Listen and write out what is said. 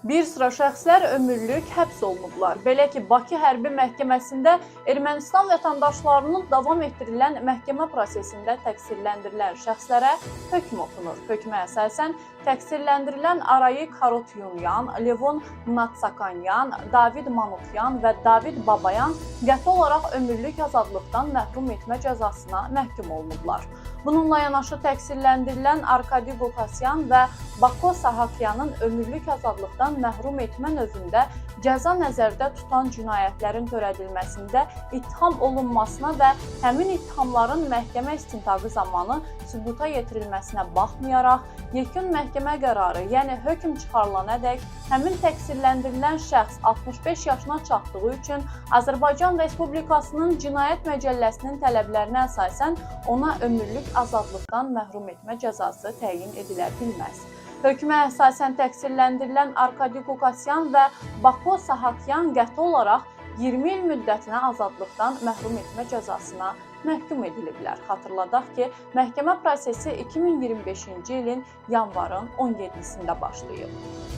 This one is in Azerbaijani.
Bir sıra şəxslər ömürlük həbs olunublar. Belə ki, Bakı Hərbi Məhkəməsində Ermənistan vətəndaşlarının davam etdirilən məhkəmə prosesində təqsirləndirilən şəxslərə hökm oxunur. Hökmə əsasən təqsirləndirilən Arayik Harutyunyan, Levon Natsakanyan, David Manukyan və David Babayan qəti olaraq ömürlük azadlıqdan məhrum etmə cəzasına məhkum olunublar. Bununla yanaşı təqsirləndirilən Arkadi Qukasyan və Bako Sahakyanın ömürlük azadlıqdan məhrum etmə növündə cəza nəzərdə tutan cinayətlərin törədilməsində ittiham olunmasına və həmin ittihamların məhkəmə istintaqı zamanı sübuta yetirilməsinə baxmayaraq, yekun məhkəmə qərarı, yəni hökm çıxarılanədək həmin təqsirləndirilən şəxs 65 yaşına çatdığı üçün Azərbaycan Respublikasının Cinayət Məcəlləsinin tələblərinə əsasən ona ömürlük azadlıqdan məhrum etmə cəzası təyin edilə bilməz. Hökmə əsasən təqsirləndirilən Arkadi Qukasyan və Bako Sahakyan qəti olaraq 20 il müddətinə azadlıqdan məhrum etmə cəzasına məhkum ediliblər. Xatırladaq ki, məhkəmə prosesi 2025-ci ilin yanvarın 17-sində başlayıb.